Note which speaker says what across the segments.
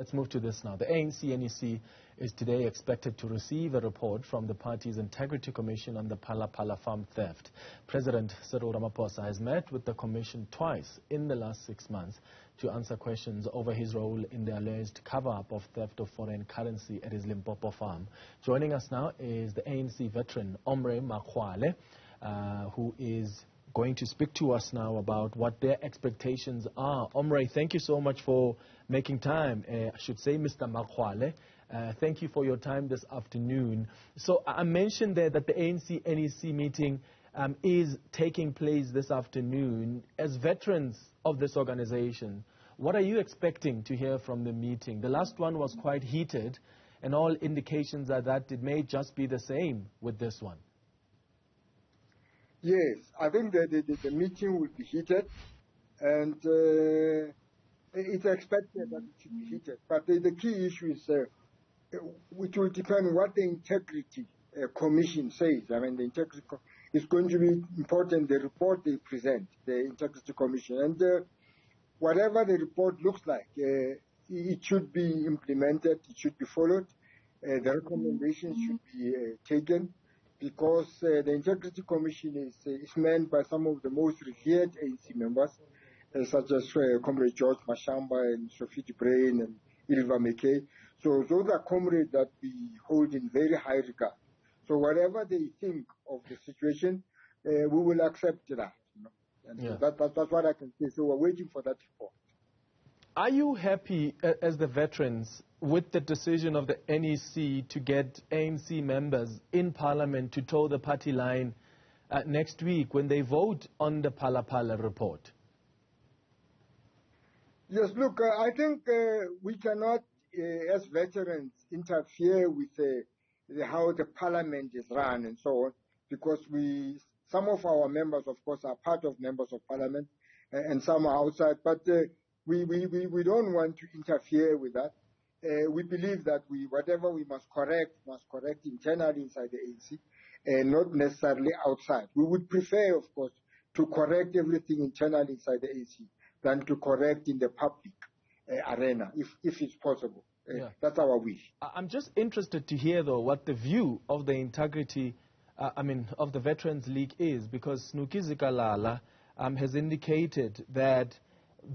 Speaker 1: Let's move to this now. The ANC NEC is today expected to receive a report from the party's Integrity Commission on the Phala farm theft. President Cyril Ramaphosa has met with the commission twice in the last 6 months to answer questions over his role in the alleged cover-up of theft of foreign currency at his Limpopo farm. Joining us now is the ANC Veteran Omry Makgoale, who is going to speak to us now about what their expectations are. Omry, thank you so much for making time. I should say, Mr. Makgoale, thank you for your time this afternoon. So I mentioned there that the ANC NEC meeting is taking place this afternoon. As veterans of this organization, what are you expecting to hear from the meeting? The last one was quite heated, and all indications are that it may just be the same with this one.
Speaker 2: Yes, I think that the meeting will be heated, and it's expected that it should be heated. But the key issue is, which will depend on what the Integrity Commission says. I mean, the Integrity is going to be important, the report they present, the Integrity Commission. And whatever the report looks like, it should be implemented, it should be followed, the recommendations should be taken, because the Integrity Commission is manned by some of the most revered ANC members, such as Comrade George Mashamba and Sophie Brain and Ilva McKay. So those are comrades that we hold in very high regard. So whatever they think of the situation, we will accept that. You know? And
Speaker 1: yeah.
Speaker 2: So that's what I can say. So we're waiting for that report.
Speaker 1: Are you happy, as the veterans, with the decision of the NEC to get ANC members in Parliament to toe the party line next week when they vote on the Phala report?
Speaker 2: Yes, look, I think we cannot, as veterans, interfere with how the Parliament is run and so on, because some of our members, of course, are part of members of Parliament, and some are outside, but we don't want to interfere with that. We believe that whatever we must correct internally inside the ANC, and not necessarily outside. We would prefer, of course, to correct everything internally inside the ANC than to correct in the public arena, if it's possible.
Speaker 1: Yeah.
Speaker 2: That's our wish.
Speaker 1: I'm just interested to hear, though, what the view of the integrity, of the Veterans League is, because Snuki Zikalala has indicated that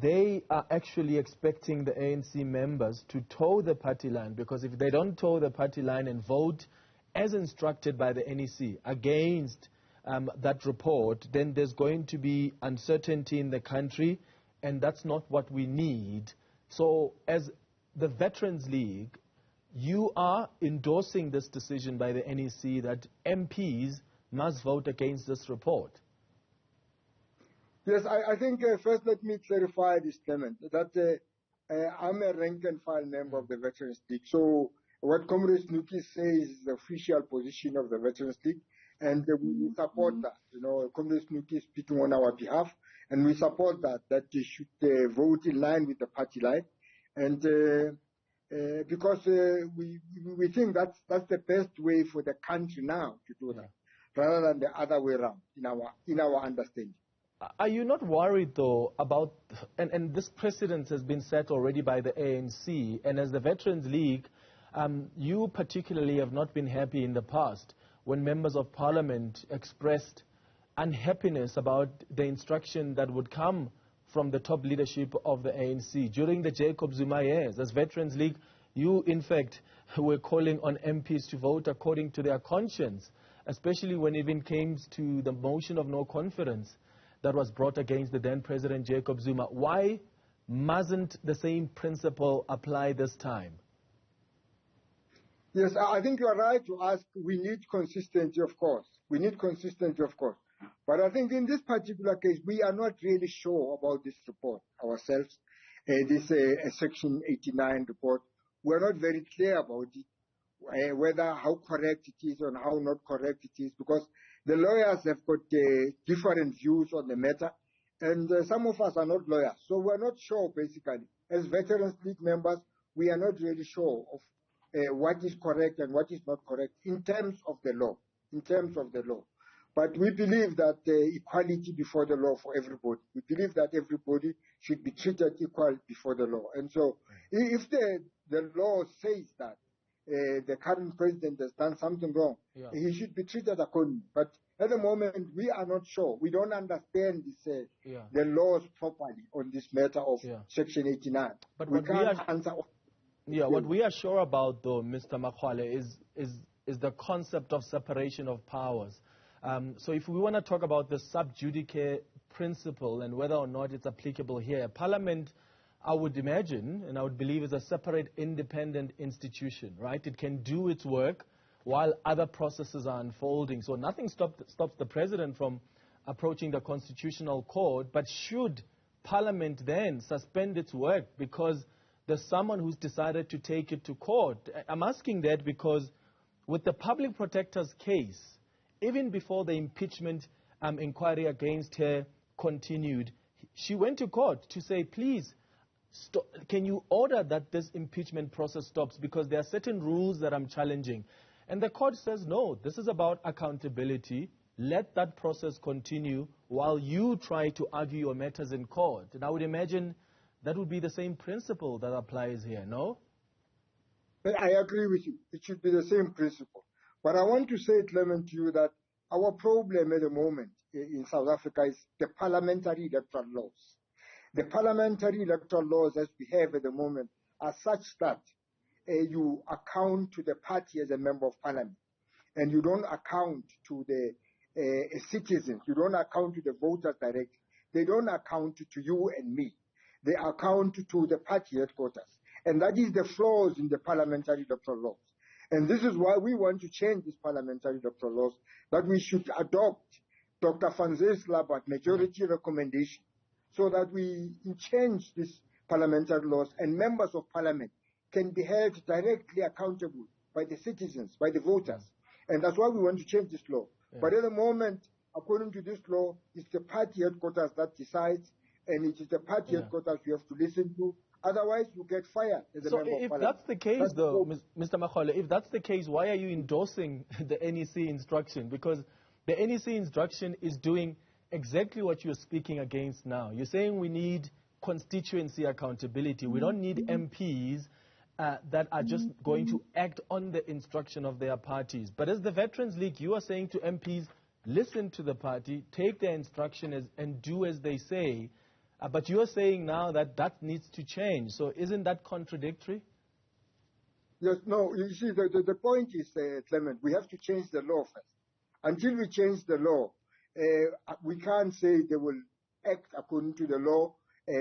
Speaker 1: they are actually expecting the ANC members to toe the party line, because if they don't toe the party line and vote as instructed by the NEC against that report, then there's going to be uncertainty in the country, and that's not what we need. So as the Veterans League, you are endorsing this decision by the NEC that MPs must vote against this report.
Speaker 2: Yes, I think first let me clarify this statement, that I'm a rank-and-file member of the Veterans League. So what Comrade Snuki says is the official position of the Veterans League, and we support that. You know, Comrade Snuki is speaking on our behalf, and we support that they should vote in line with the party line. And because we think that's the best way for the country now to do that, rather than the other way around, in our understanding.
Speaker 1: Are you not worried, though, about, and this precedent has been set already by the ANC, and as the Veterans League, you particularly have not been happy in the past when members of Parliament expressed unhappiness about the instruction that would come from the top leadership of the ANC during the Jacob Zuma years. As Veterans League, you, in fact, were calling on MPs to vote according to their conscience, especially when it even came to the motion of no confidence that was brought against the then President Jacob Zuma. Why mustn't the same principle apply this time?
Speaker 2: Yes, I think you are right to ask. We need consistency, of course. We need consistency, of course. But I think in this particular case, we are not really sure about this report ourselves, this Section 89 report. We are not very clear about it, whether how correct it is or how not correct it is, because the lawyers have got different views on the matter, and some of us are not lawyers. So we are not sure, basically. As Veterans League members, we are not really sure of what is correct and what is not correct in terms of the law, But we believe that equality before the law for everybody. We believe that everybody should be treated equal before the law. And so if the the law says that the current president has done something wrong, he should be treated accordingly. But at the moment, we are not sure. We don't understand this, the laws properly on this matter of Section 89.
Speaker 1: But
Speaker 2: we can't answer.
Speaker 1: What we are sure about, though, Mr. Makgoale, is the concept of separation of powers. So if we want to talk about the sub judice principle and whether or not it's applicable here, Parliament, I would imagine, and I would believe, is a separate, independent institution, right? It can do its work while other processes are unfolding. So nothing stops the president from approaching the Constitutional Court, but should Parliament then suspend its work because there's someone who's decided to take it to court? I'm asking that because with the Public Protector's case, even before the impeachment inquiry against her continued, she went to court to say, please, can you order that this impeachment process stops because there are certain rules that I'm challenging? And the court says, no, this is about accountability. Let that process continue while you try to argue your matters in court. And I would imagine that would be the same principle that applies here, no?
Speaker 2: I agree with you. It should be the same principle. But I want to say, Clement, to you that our problem at the moment in South Africa is the parliamentary electoral laws. The parliamentary electoral laws as we have at the moment are such that you account to the party as a member of parliament, and you don't account to the citizens. You don't account to the voters directly. They don't account to you and me. They account to the party headquarters. And that is the flaws in the parliamentary electoral laws. And this is why we want to change these parliamentary electoral laws, that we should adopt Dr. Van Zyl's majority recommendation so that we change these parliamentary laws and members of parliament can be held directly accountable by the citizens, by the voters. And that's why we want to change this law. But at the moment, according to this law, it's the party headquarters that decides, and it is the party headquarters you have to listen to. Otherwise, you get fired as a member of parliament. So if that's the case,
Speaker 1: though, Mr. Makgoale, if that's the case, why are you endorsing the NEC instruction? Because the NEC instruction is doing exactly what you're speaking against now. You're saying we need constituency accountability. We don't need MPs that are just going to act on the instruction of their parties. But as the Veterans League, you are saying to MPs, listen to the party, take their instruction and do as they say. But you are saying now that that needs to change. So isn't that contradictory?
Speaker 2: Yes, no, you see, the point is, Clement, we have to change the law first. Until we change the law, we can't say they will act according to the law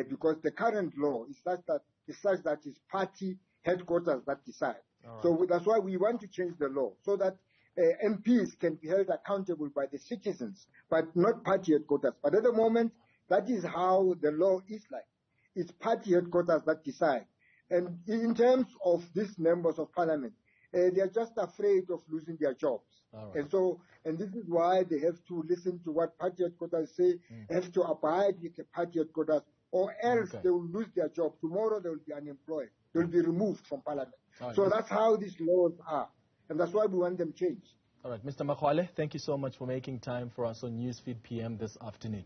Speaker 2: because the current law is such that it's party headquarters that decide. Right. So that's why we want to change the law so that MPs can be held accountable by the citizens, but not party headquarters. But at the moment, that is how the law is like. It's party headquarters that decide. And in terms of these members of parliament, they are just afraid of losing their jobs. Right. And this is why they have to listen to what party headquarters say, have to abide with the party headquarters, or else they will lose their job. Tomorrow they will be unemployed. They will be removed from parliament. Right. So that's how these laws are. And that's why we want them changed.
Speaker 1: All right, Mr. Makgoale, thank you so much for making time for us on Newsfeed PM this afternoon.